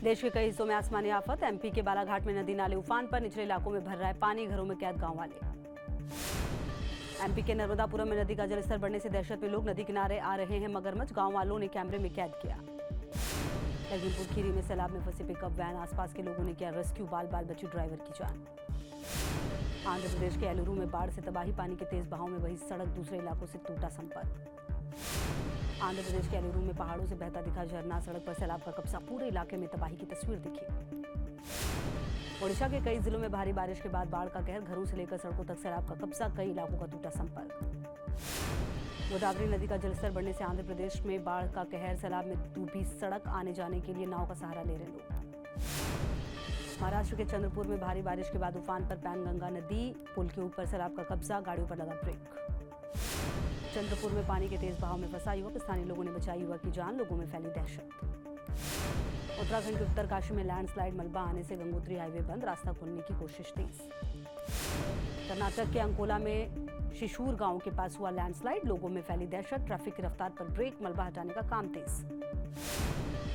देश के कई हिस्सों में आसमानी आफत। एमपी के बालाघाट में नदी नाले उफान पर, निचले इलाकों में भर रहा है पानी, घरों में कैद गांव वाले। एमपी के नर्मदापुरम में नदी का जलस्तर बढ़ने से दहशत में लोग, नदी किनारे आ रहे हैं मगरमच्छ, गांव वालों ने कैमरे में कैद किया। लखीमपुर खीरी में सैलाब में फंसी पिकअप वैन, आसपास के लोगों ने किया रेस्क्यू, बाल बाल बची ड्राइवर की जान। आंध्र प्रदेश के एलुरू में बाढ़ से तबाही, पानी के तेज बहाव में वही सड़क, दूसरे इलाकों से टूटा संपर्क। आंध्र प्रदेश के एलुरू में पहाड़ों से बहता दिखा झरना, सड़क पर सैलाब का कब्जा, पूरे इलाके में तबाही की तस्वीर दिखी। ओडिशा के कई जिलों में भारी बारिश के बाद बाढ़ का कहर, घरों से लेकर सड़कों तक सैलाब का कब्जा, कई इलाकों का टूटा संपर्क। गोदावरी नदी का जलस्तर बढ़ने से आंध्र प्रदेश में बाढ़ का कहर, सैलाब में डूबी सड़क, आने जाने के लिए नाव का सहारा ले रहे लोग। महाराष्ट्र के चंद्रपुर में भारी बारिश के बाद उफान पर पैनगंगा नदी, पुल के ऊपर सैलाब का कब्जा, गाड़ियों पर लगा ब्रेक। चंद्रपुर में पानी के तेज बहाव में फंसा युवक, स्थानीय लोगों ने बचाई युवक की जान, लोगों में फैली दहशत। उत्तराखंड के उत्तरकाशी में लैंडस्लाइड, मलबा आने से गंगोत्री हाईवे बंद, रास्ता खोलने की कोशिश तेज। कर्नाटक के अंकोला में शिशूर गांव के पास हुआ लैंडस्लाइड, लोगों में फैली दहशत, ट्रैफिक की रफ्तार पर ब्रेक, मलबा हटाने का काम तेज।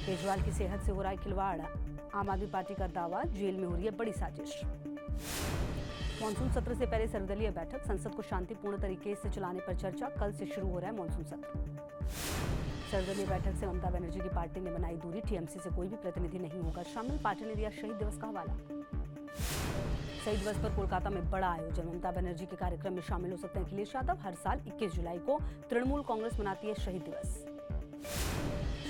केजरीवाल की सेहत से हो रहा है खिलवाड़, आम आदमी पार्टी का दावा, जेल में हो रही है बड़ी साजिश। मॉनसून सत्र से पहले सर्वदलीय बैठक, संसद को शांतिपूर्ण तरीके से चलाने पर चर्चा, कल से शुरू हो रहा है मॉनसून सत्र। सर्वदलीय बैठक से ममता बनर्जी की पार्टी ने बनाई दूरी, टीएमसी से कोई भी प्रतिनिधि नहीं होगा शामिल, पार्टी ने दिया शहीद दिवस का हवाला। शहीद दिवस पर कोलकाता में बड़ा आयोजन, ममता बनर्जी के कार्यक्रम में शामिल हो सकते हैं अखिलेश यादव। हर साल 21 जुलाई को तृणमूल कांग्रेस मनाती है शहीद दिवस।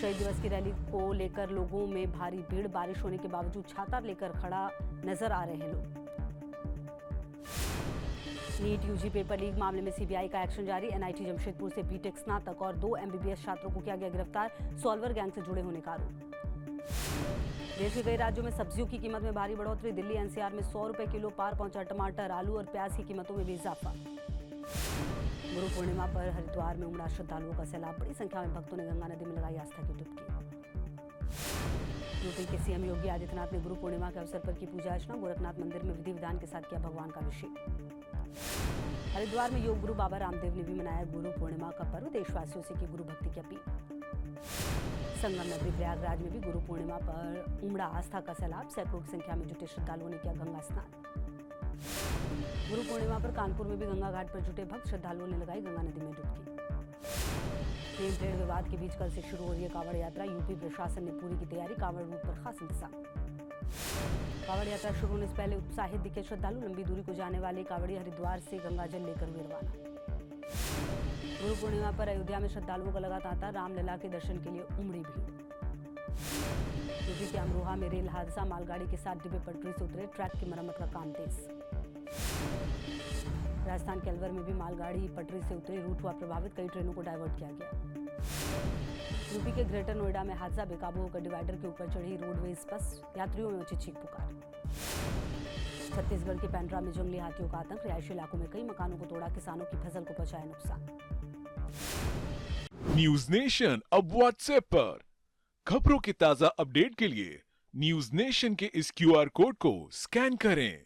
शहीद दिवस की रैली को लेकर लोगों में भारी भीड़, बारिश होने के बावजूद छाता लेकर खड़ा नजर आ रहे हैं लोग। नीट यूजी पेपर लीक मामले में सीबीआई का एक्शन जारी, एनआईटी जमशेदपुर से बीटेक स्नातक और 2 एमबीबीएस छात्रों को किया गया गिरफ्तार, सॉल्वर गैंग से जुड़े होने का आरोप। देश के कई राज्यों में सब्जियों की कीमत में भारी बढ़ोतरी, दिल्ली एनसीआर में 100 रुपए किलो पार पहुंचा टमाटर, आलू और प्याज की कीमतों में भी इजाफा। गुरु पूर्णिमा पर हरिद्वार में उमड़ा श्रद्धालुओं का सैलाब, बड़ी संख्या में भक्तों ने गंगा नदी में लगाई आस्था की डुबकी। यूपी के सीएम योगी आदित्यनाथ ने गुरु पूर्णिमा के अवसर पर की पूजा अर्चना, गोरखनाथ मंदिर में विधि विधान के साथ किया भगवान का अभिषेक। हरिद्वार में योग गुरु बाबा रामदेव ने भी मनाया गुरु पूर्णिमा का पर्व, देशवासियों से की गुरु भक्ति की अपील। संगम नगरी प्रयागराज में भी गुरु पूर्णिमा पर उमड़ा आस्था का सैलाब, सैकड़ों की संख्या में जुटे श्रद्धालुओं ने किया गंगा स्नान। गुरु पूर्णिमा पर कानपुर में भी गंगा घाट पर जुटे भक्त श्रद्धालुओं ने लगाई गंगा नदी में डुबकी। प्रेम पेड़ विवाद के बीच कल से शुरू हो रही है कांवड़ यात्रा, यूपी प्रशासन ने पूरी की तैयारी, कांवड़ रूट पर खास इंतजाम। कांवड़ यात्रा शुरू होने से पहले उत्साहित दिखे श्रद्धालु, लंबी दूरी को जाने वाले कांवड़ी हरिद्वार से गंगाजल लेकर हुए रवाना। गुरु पूर्णिमा पर अयोध्या में श्रद्धालुओं का लगा तांता, रामलला के दर्शन के लिए उमड़ी भीड़। यूपी के अमरोहा में रेल हादसा, मालगाड़ी के साथ डिब्बे पटरी से उतरे, ट्रैक की मरम्मत का काम तेज। राजस्थान के अलवर में भी मालगाड़ी पटरी से उतरी, रूट हुआ प्रभावित, कई ट्रेनों को डायवर्ट किया गया। यूपी के ग्रेटर नोएडा में हादसा, बेकाबू होकर डिवाइडर के ऊपर चढ़ी रोडवेज बस, यात्रियों में मची चीख पुकार। छत्तीसगढ़ के पेंड्रा में जंगली हाथियों का आतंक, रिहायशी इलाकों में कई मकानों को तोड़ा, किसानों की फसल को पहुंचाया नुकसान। न्यूज नेशन अब व्हाट्सएप पर खबरों के ताजा अपडेट के लिए न्यूज नेशन के इस क्यूआर कोड को स्कैन करें